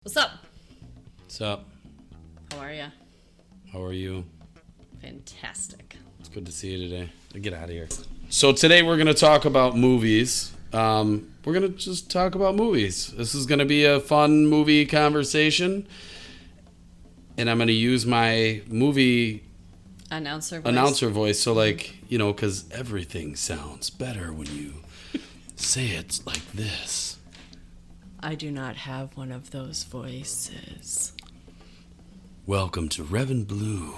What's up? What's up? How are ya? How are you? Fantastic. It's good to see you today. Get out of here. So today we're going to talk about movies. We're going to just talk about movies. This is going to be a fun movie conversation. And I'm going to use my movie Announcer voice. So because everything sounds better when you say it like this. I do not have one of those voices. Welcome to Reverend Blue.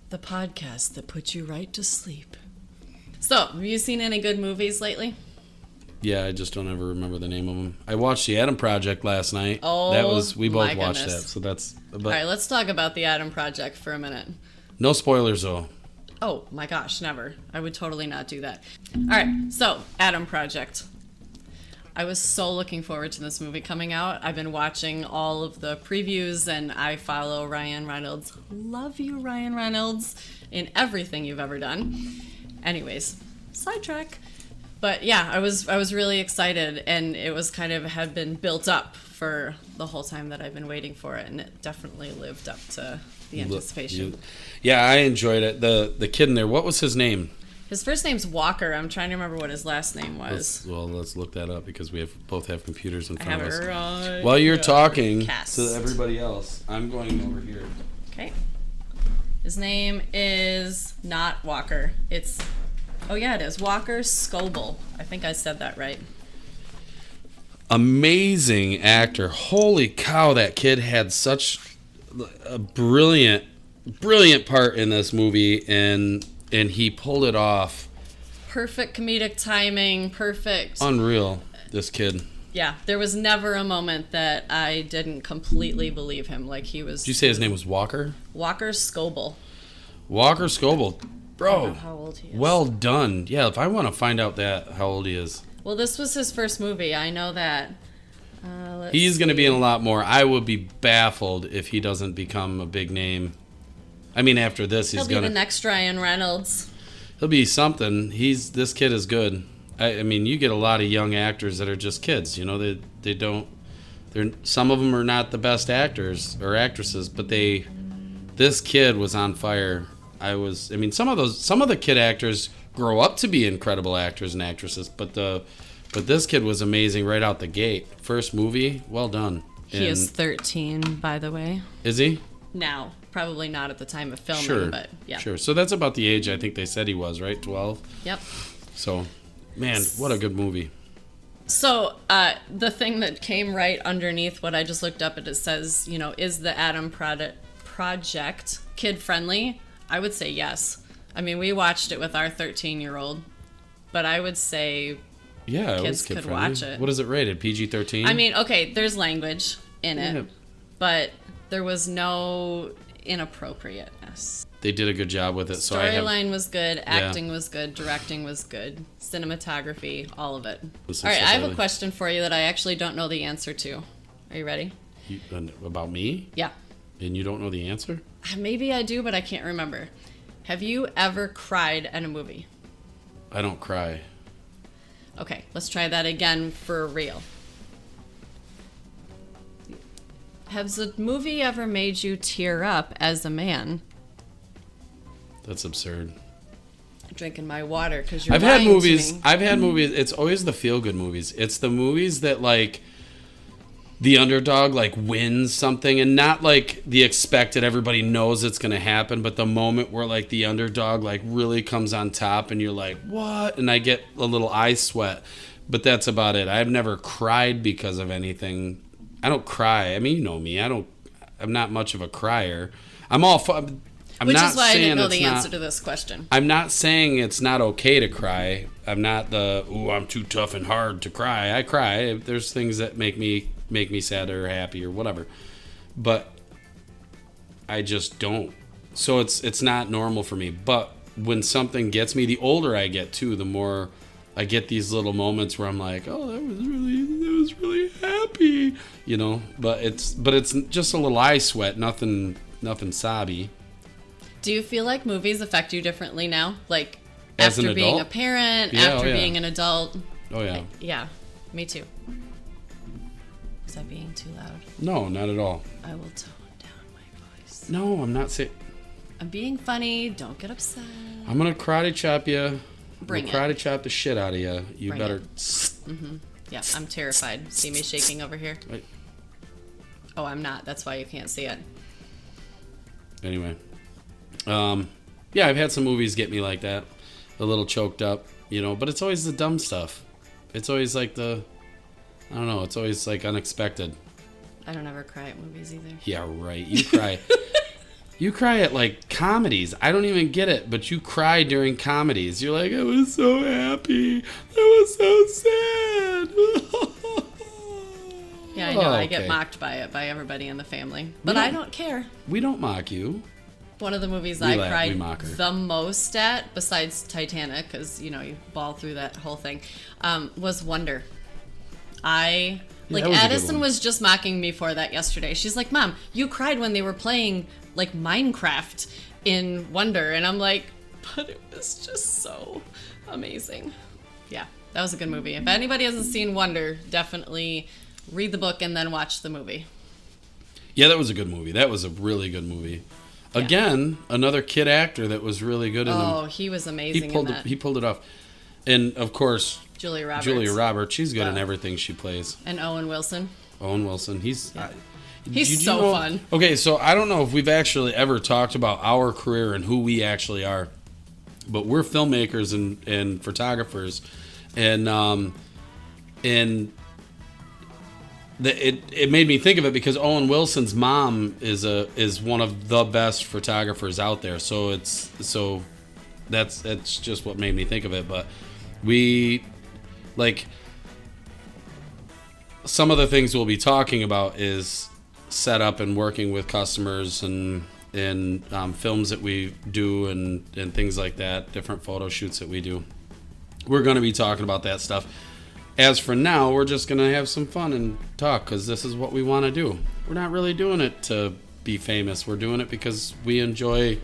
The podcast that puts you right to sleep. So, have you seen any good movies lately? Yeah, I just don't ever remember the name of them. I watched The Adam Project last night. Oh, we both my watched goodness. that. So that's. But All right, let's talk about the Adam Project for a minute. No spoilers though. Oh my gosh, never. I would totally not do that. All right, so Adam Project. I was so looking forward to this movie coming out. I've been watching all of the previews and I follow Ryan Reynolds. Love you, Ryan Reynolds, in everything you've ever done. Anyways, sidetrack. But yeah, I was really excited, and it was had been built up for the whole time that I've been waiting for it, and it definitely lived up to the anticipation. Yeah, I enjoyed it. The kid in there, what was his name? His first name's Walker. I'm trying to remember what his last name was. Let's look that up because we both have computers in I front have of it us. right. While you're talking Cast. to everybody else, I'm going over here. Okay. His name is not Walker. It is Walker Scobell. I think I said that right. Amazing actor. Holy cow, that kid had such a brilliant part in this movie, and he pulled it off. Perfect comedic timing, perfect. Unreal, this kid. Yeah, there was never a moment that I didn't completely believe him. Like he was. Did you say his name was Walker? Walker Scobell. Walker Scobell. Bro, I don't know how old he is. Well done. Yeah, if I want to find out how old he is. Well, this was his first movie. I know that. He's going to be in a lot more. I would be baffled if he doesn't become a big name. I mean, after this, He'll be the next Ryan Reynolds. He'll be something. This kid is good. I mean, you get a lot of young actors that are just kids. You know, they don't. Some of them are not the best actors or actresses, but this kid was on fire. Some of the kid actors grow up to be incredible actors and actresses, but this kid was amazing right out the gate. First movie, well done. He is 13, by the way. Is he? Now, probably not at the time of filming, Sure. but yeah. Sure. So that's about the age I think they said he was, right? 12? Yep. So, man, what a good movie. So, the thing that came right underneath what I just looked up, it says, is the Adam Project kid-friendly? I would say yes. I mean, we watched it with our 13-year-old, but I would say kids could watch it. What is it rated? PG-13? I mean, okay, there's language in it, Yeah. but there was no inappropriateness. They did a good job with it. Storyline was good, acting was good, directing was good, cinematography, all of it. All right, I have a question for you that I actually don't know the answer to. Are you ready? About me? Yeah. And you don't know the answer? Maybe I do, but I can't remember. Have you ever cried at a movie? I don't cry. Okay, let's try that again for real. Has a movie ever made you tear up as a man? That's absurd. Drinking my water because you're I've had lying movies. to me. I've had movies. It's always the feel-good movies. It's the movies that the underdog wins something, and not the expected. Everybody knows it's gonna happen, but the moment where the underdog really comes on top, and you're like, what? And I get a little eye sweat, but that's about it. I've never cried because of anything. I don't cry. I mean, you know me. I'm not much of a crier. I'm all fun. Which is why I didn't know the answer to this question. I'm not saying it's not okay to cry. I'm not I'm too tough and hard to cry. I cry. There's things that make me sad or happy or whatever. But I just don't. So it's not normal for me. But when something gets me, the older I get too, the more I get these little moments where I'm like, oh, that was really happy, But it's just a little eye sweat, nothing sobby. Do you feel like movies affect you differently now? As an after being a adult? parent, Yeah, after oh, yeah. being an adult? Oh yeah. Yeah, me too. that being too loud? No, not at all. I will tone down my voice. No, I'm not saying. I'm being funny. Don't get upset. I'm gonna karate chop you. Bring it. Karate chop the shit out of you. You Bring better. it. Yeah, I'm terrified. See me shaking over here? Wait. Oh, I'm not. That's why you can't see it. Anyway, yeah, I've had some movies get me like that, a little choked up, but it's always the dumb stuff. It's always like I don't know, it's always like unexpected. I don't ever cry at movies either. Yeah, right. You cry. You cry at like comedies. I don't even get it, but you cry during comedies. You're like, I was so happy. That was so sad. Yeah, I know. I get Okay. mocked by it, by everybody in the family. But don't- I don't care. We don't mock you. One of the movies We I laugh, we cried mock her. the most at, besides Titanic, because, you ball through that whole thing, was Wonder. that was a good Addison one. was just mocking me for that yesterday. She's like, Mom, you cried when they were playing, like, Minecraft in Wonder. And I'm like, but it was just so amazing. Yeah, that was a good movie. If anybody hasn't seen Wonder, definitely read the book and then watch the movie. Yeah, that was a good movie. That was a really good movie. Yeah. Again, another kid actor that was really good in Oh, them. he was He amazing pulled in that. he pulled it off. And of course, Julia Roberts. Julia Roberts, she's good in Oh. everything she plays. And Owen Wilson. Owen Wilson, he's He's did you so know- fun. Okay, so I don't know if we've actually ever talked about our career and who we actually are, but we're filmmakers and photographers, and it made me think of it because Owen Wilson's mom is one of the best photographers out there. So that's just what made me think of it. But we like some of the things we'll be talking about is set up and working with customers and films that we do and things like that, different photo shoots that we do. We're going to be talking about that stuff. As for now, we're just going to have some fun and talk because this is what we want to do. We're not really doing it to be famous. We're doing it because we enjoy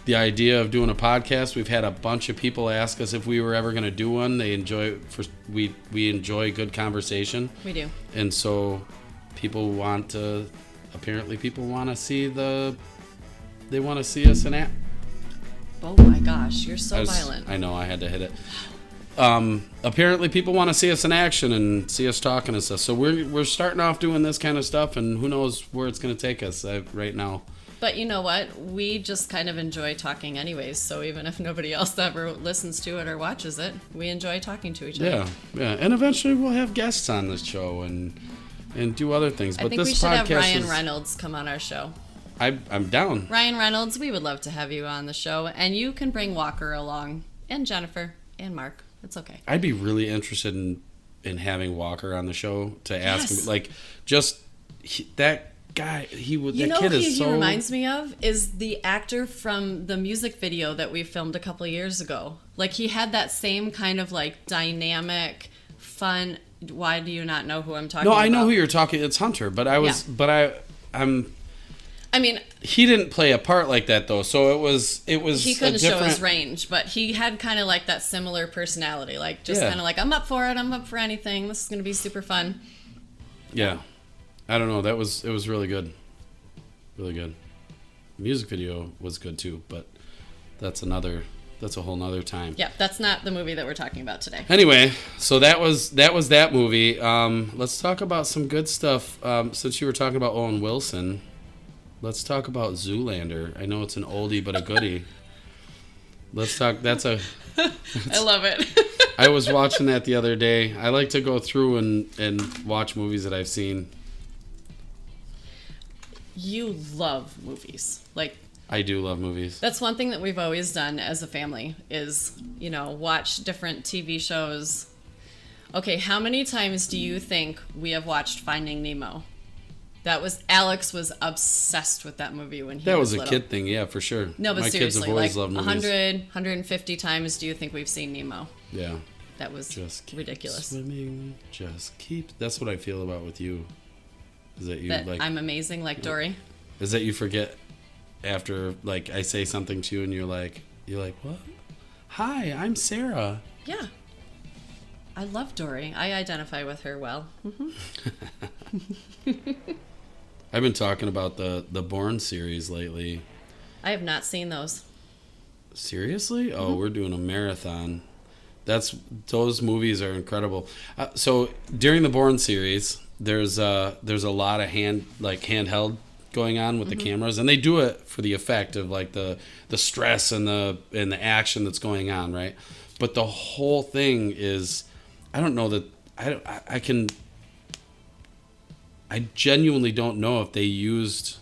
the idea of doing a podcast. We've had a bunch of people ask us if we were ever going to do one. We enjoy good conversation. We do. And so people want to see they want to see us in act. Oh my gosh, you're so violent. I know, I had to hit it. Apparently people want to see us in action and see us talking and stuff. So we're starting off doing this kind of stuff, and who knows where it's going to take us right now. But you know what? We just kind of enjoy talking anyways. So even if nobody else ever listens to it or watches it, we enjoy talking to each other. Yeah. And eventually we'll have guests on this show and do other things. I But think this we should have podcast Ryan is, Reynolds come on our show. I'm down. Ryan Reynolds, we would love to have you on the show. And you can bring Walker along, and Jennifer, and Mark. It's okay. I'd be really interested in having Walker on the show to ask Yes. him, like, that guy. That Know kid who is so. he reminds me of is the actor from the music video that we filmed a couple of years ago. Like, he had that same kind of like dynamic, fun. Why do you not know who I'm talking No, about? I know who you're talking. It's Hunter, but I mean, he didn't play a part like that though. So it was he a couldn't show his different. range, but he had kind of like that similar personality, like just Yeah. kind of like, I'm up for it, I'm up for anything, this is gonna be super fun. Yeah, I don't know. It was really good, really good. The music video was good too, but that's a whole nother time. Yeah, that's not the movie that we're talking about today. Anyway, so that was that movie. Let's talk about some good stuff. Since you were talking about Owen Wilson, let's talk about Zoolander. I know it's an oldie but a goodie. Let's talk. I love it. I was watching that the other day. I like to go through and watch movies that I've seen. You love movies. Like, I do love movies. that's one thing that we've always done as a family is, watch different TV shows. Okay, how many times do you think we have watched Finding Nemo? Alex was obsessed with that movie when he That was a little. kid thing, yeah, for sure. No, but My seriously, kids have always like loved movies. 100, 150 times do you think we've seen Nemo? Yeah. That was Just keep ridiculous. swimming. Just keep. That's what I feel about with you. Is that you That like? I'm amazing like Dory. Is that you forget after like I say something to you and you're like what? Hi, I'm Sarah. Yeah. I love Dory. I identify with her well. I've been talking about the Bourne series lately. I have not seen those. Seriously? Oh, we're doing a marathon. Those movies are incredible. So during the Bourne series, there's a lot of handheld going on with the cameras, and they do it for the effect of like the stress and the action that's going on, right? But the whole thing is, I don't know that I genuinely don't know if they used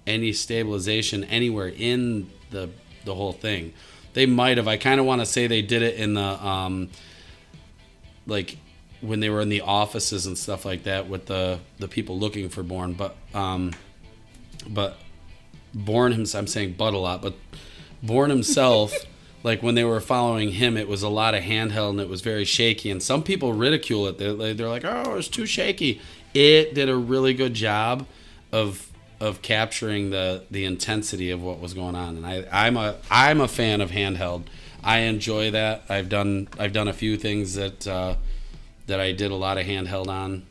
any stabilization anywhere in the whole thing. They might have. I kind of want to say they did it in the like when they were in the offices and stuff like that with the people looking for Bourne, but Bourne himself, I'm saying but a lot, but Bourne himself, like when they were following him, it was a lot of handheld and it was very shaky, and some people ridicule it. They're like, oh, it's too shaky. It did a really good job of capturing the intensity of what was going on, and I'm a fan of handheld. I enjoy that. I've done a few things that I did a lot of handheld on.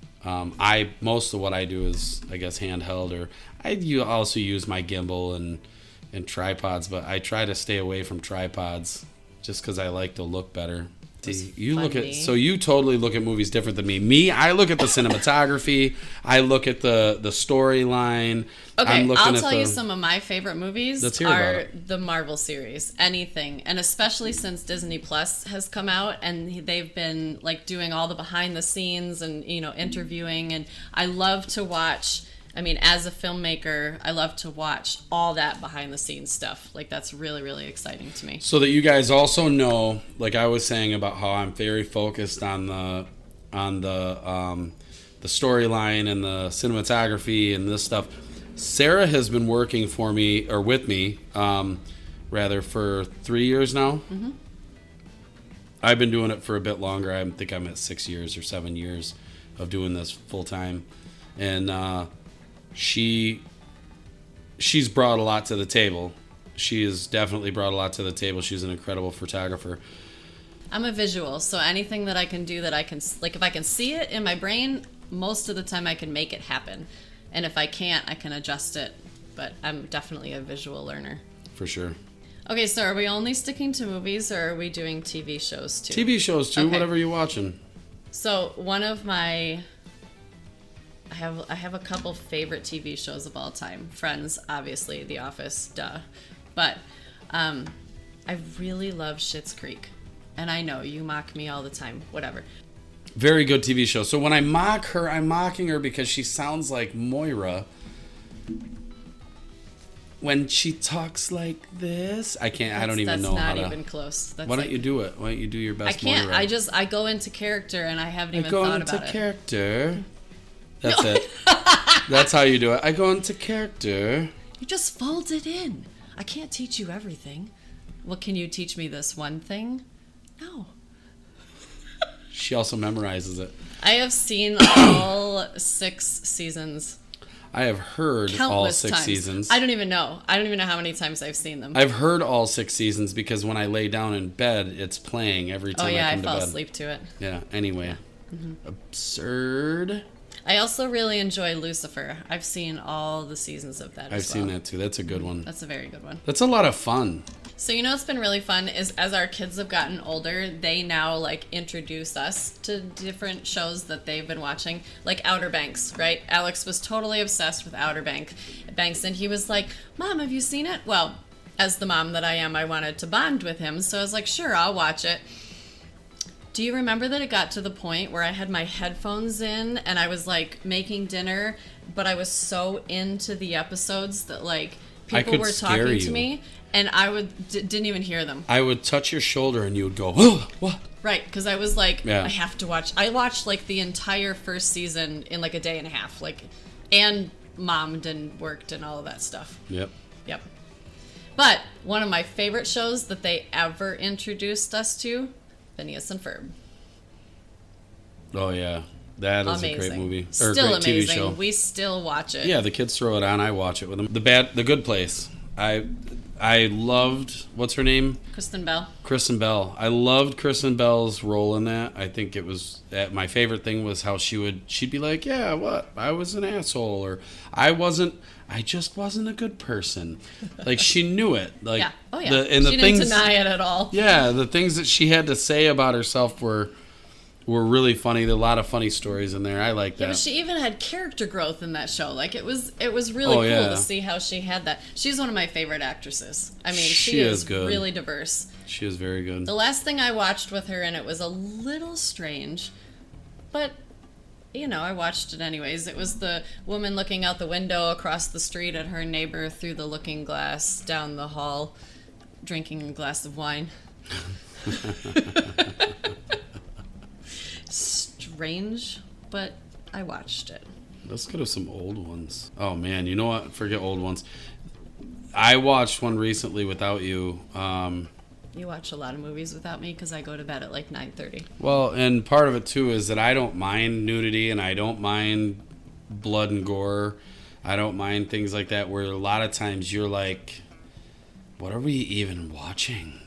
Most of what I do is, I guess, handheld, or also use my gimbal and tripods, but I try to stay away from tripods just because I like to look better. So you totally look at movies different than me. I look at the cinematography. I look at the storyline. Okay, I'll tell you some of my favorite movies are the Marvel series. Anything, and especially since Disney Plus has come out and they've been like doing all the behind the scenes and interviewing, and I love to watch. I mean, as a filmmaker, I love to watch all that behind the scenes stuff. Like, that's really, really exciting to me. So that you guys also know, like I was saying about how I'm very focused on the storyline and the cinematography and this stuff. Sarah has been working for me, or with me, rather, for 3 years now. Mm-hmm. I've been doing it for a bit longer. I think I'm at 6 years or 7 years of doing this full time. And, she's brought a lot to the table. She has definitely brought a lot to the table. She's an incredible photographer. I'm a visual, so anything that I can do that I can, like if I can see it in my brain, most of the time I can make it happen. And if I can't, I can adjust it. But I'm definitely a visual learner. For sure. Okay, so are we only sticking to movies, or are we doing TV shows too? TV shows too, okay. Whatever you're watching. So one of my... I have a couple favorite TV shows of all time. Friends, obviously, The Office, duh. But I really love Schitt's Creek. And I know, you mock me all the time. Whatever. Very good TV show. So when I mock her, I'm mocking her because she sounds like Moira. When she talks like this, I don't even know how to... That's not even close. Why don't you do it? Why don't you do your best Moira? I can't. I go into character and I haven't even thought about it. I go into character. That's it. That's how you do it. I go into character. You just fold it in. I can't teach you everything. Well, can you teach me this one thing? No. She also memorizes it. I have seen all 6 seasons. I have heard all 6 seasons. I don't even know. I don't even know how many times I've seen them. I've heard all 6 seasons because when I lay down in bed, it's playing every time I come to bed. I fall asleep to it. Yeah, anyway. Yeah. Mm-hmm. Absurd. I also really enjoy Lucifer. I've seen all the seasons of that as well. I've seen that too. That's a good one. That's a very good one. That's a lot of fun. So what's been really fun is as our kids have gotten older, they now like introduce us to different shows that they've been watching, like Outer Banks, right? Alex was totally obsessed with Outer Banks, and he was like, "Mom, have you seen it?" Well, as the mom that I am, I wanted to bond with him, so I was like, "Sure, I'll watch it." Do you remember that it got to the point where I had my headphones in and I was like making dinner, but I was so into the episodes that like people were talking to me and I didn't even hear them. I would touch your shoulder and you would go, "Oh, what?" Right, because I was like, I have to watch. I watched like the entire first season in like a day and a half, like, and mommed and worked and all of that stuff. Yep. But one of my favorite shows that they ever introduced us to, Phineas and Ferb. Oh yeah, that is a great movie. Or Still great amazing. TV show. We still watch it. Yeah, the kids throw it on. I watch it with them. The Good Place. I I loved, what's her name? Kristen Bell. Kristen Bell. I loved Kristen Bell's role in that. I think it was my favorite thing was how she'd be like, yeah, what? I was an asshole, or I just wasn't a good person. Like she knew it. Like Yeah. Oh yeah. the She things, didn't deny it at all. yeah, the things that she had to say about herself were really funny. There are a lot of funny stories in there. I like that. Yeah, but she even had character growth in that show. Like it was really Oh, cool yeah. to see how she had that. She's one of my favorite actresses. I mean, she She is is good. really diverse. She is very good. The last thing I watched with her, and it was a little strange, but I watched it anyways. It was the woman looking out the window across the street at her neighbor through the looking glass down the hall, drinking a glass of wine. Strange, but I watched it. Let's go to some old ones. Oh man, you know what? Forget old ones. I watched one recently without you. You watch a lot of movies without me because I go to bed at like 9:30. Well, and part of it too is that I don't mind nudity and I don't mind blood and gore. I don't mind things like that where a lot of times you're like, what are we even watching?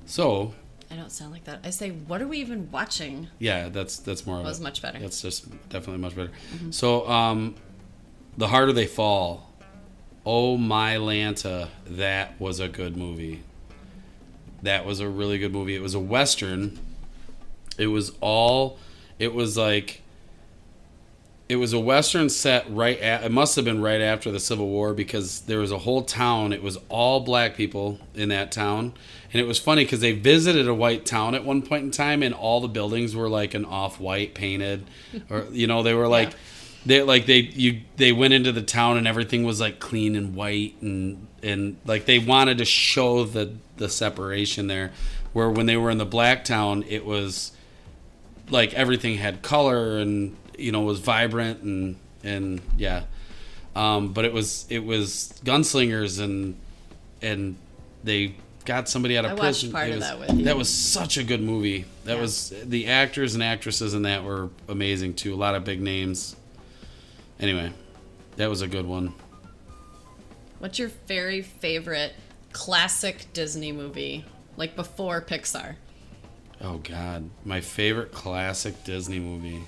So, I don't sound like that. I say, what are we even watching? yeah, that's more of That was it. much better. That's just definitely much better. So, The Harder They Fall. Oh my Lanta, that was a good movie. That was a really good movie. It was a Western. It was a Western set it must have been right after the Civil War because there was a whole town. It was all black people in that town. And it was funny because they visited a white town at one point in time and all the buildings were like an off-white painted. Or, they were like... Yeah. They went into the town and everything was like clean and white and like they wanted to show the separation there, where when they were in the black town it was like everything had color and was vibrant and yeah, but it was gunslingers and they got somebody out of I prison. watched part of that with you. That was such a good movie. That was the actors and actresses in that were amazing too. A lot of big names. Anyway, that was a good one. What's your very favorite classic Disney movie? Like before Pixar? Oh God, my favorite classic Disney movie.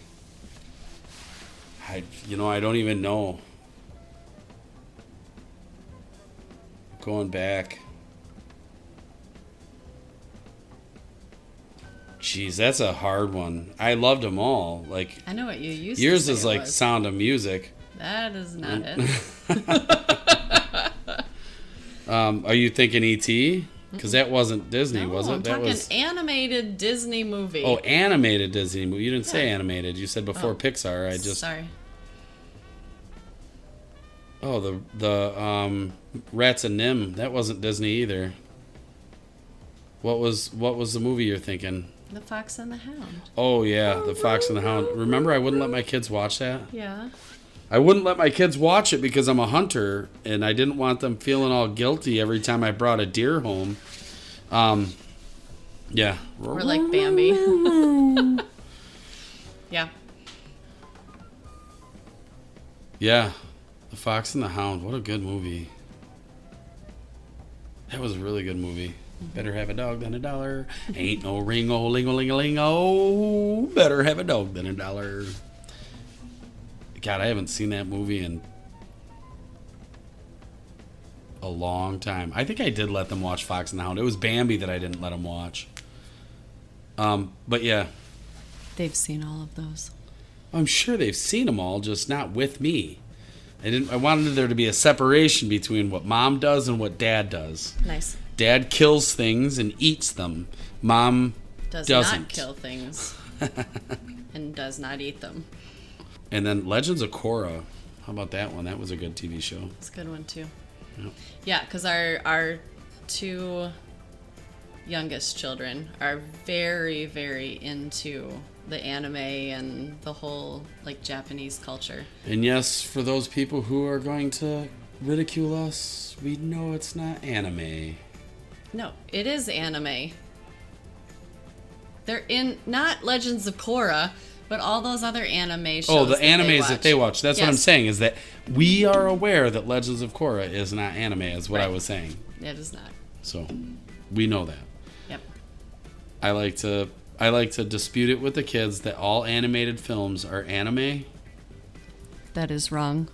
I don't even know. Going back. Jeez, that's a hard one. I loved them all. Like I know what you used yours to say is it like was. Sound of Music. That is not it. Are you thinking E.T.? Because that wasn't Disney, No, was it? I'm That talking was animated Disney movie. Oh, animated Disney movie. You didn't say Yeah. animated. You said before Pixar. I just Sorry. Oh, the Rats and Nim. That wasn't Disney either. What was the movie you're thinking? The Fox and the Hound. Oh yeah, The Fox and the Hound. Remember, I wouldn't let my kids watch that. Yeah. I wouldn't let my kids watch it because I'm a hunter and I didn't want them feeling all guilty every time I brought a deer home. Yeah. We're like Bambi. Yeah. Yeah. The Fox and the Hound. What a good movie. That was a really good movie. Better have a dog than a dollar. Ain't no ring-o, ling-o-ling-a-ling-o. Better have a dog than a dollar. God, I haven't seen that movie in a long time. I think I did let them watch Fox and the Hound. It was Bambi that I didn't let them watch. But yeah, They've seen all of those. I'm sure they've seen them all, just not with me. I wanted there to be a separation between what Mom does and what Dad does. Nice. Dad kills things and eats them. Mom Doesn't doesn't. kill things. And does not eat them. And then Legends of Korra. How about that one? That was a good TV show. It's a good one too. Yep. Yeah, because our two youngest children are very, very into the anime and the whole like Japanese culture. And yes, for those people who are going to ridicule us, we know it's not anime. No, it is anime. They're in not Legends of Korra, but all those other anime shows. Oh, the that they animes that they watch. That's what I'm Yes. saying, is that we are aware that Legends of Korra is not anime, is what I Right. was saying. It is not. So we know that. Yep. I like to dispute it with the kids that all animated films are anime. That is wrong.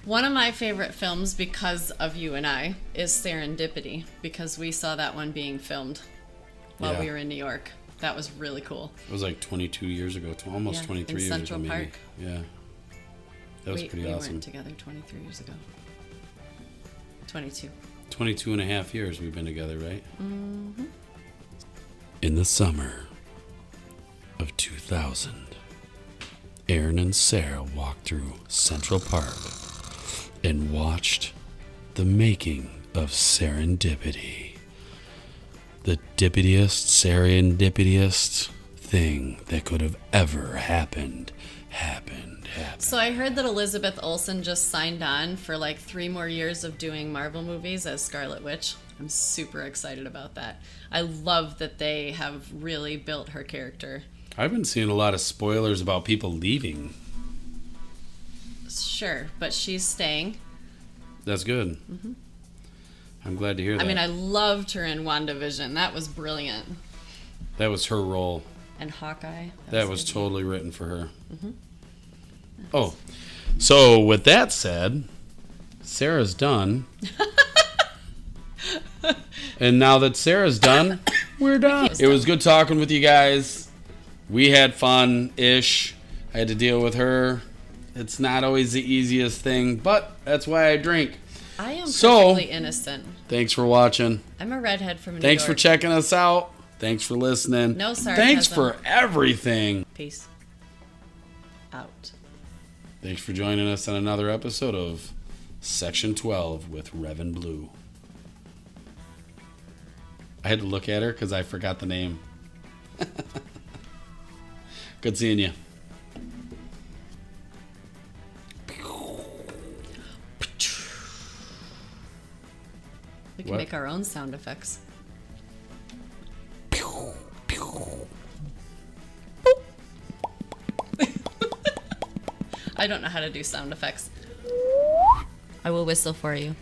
One of my favorite films, because of you and I, is Serendipity, because we saw that one being filmed while we were in New York. That was really cool. It was like 22 years ago, almost 23 years Central ago, maybe. Park. Yeah. That was pretty we awesome. We weren't together 23 years ago. 22. 22 and a half years we've been together, right? Mm-hmm. In the summer of 2000, Aaron and Sarah walked through Central Park and watched the making of Serendipity. The dippitiest, serendipitiest thing that could have ever happened. So I heard that Elizabeth Olsen just signed on for like 3 more years of doing Marvel movies as Scarlet Witch. I'm super excited about that. I love that they have really built her character. I've been seeing a lot of spoilers about people leaving. Sure, but she's staying. That's good. Mm-hmm. I'm glad to hear that. I mean, I loved her in WandaVision. That was brilliant. That was her role. And Hawkeye. That was totally written for her. Mm-hmm. Oh, so with that said, Sarah's done. And now that Sarah's done, we're done. It was good talking with you guys. We had fun-ish. I had to deal with her. It's not always the easiest thing, but that's why I drink. I am perfectly innocent. Thanks for watching. I'm a redhead from New Thanks York. for checking us out. Thanks for listening. No sarcasm. Thanks for everything. Peace. Out. Thanks for joining us on another episode of Section 12 with Revan Blue. I had to look at her because I forgot the name. Good seeing you. We can make our own sound effects. I don't know how to do sound effects. I will whistle for you.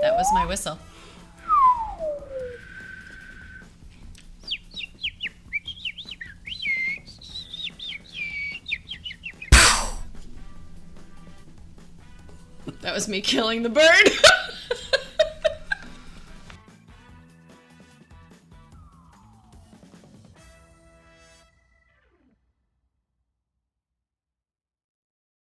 That was my whistle. That was me killing the bird.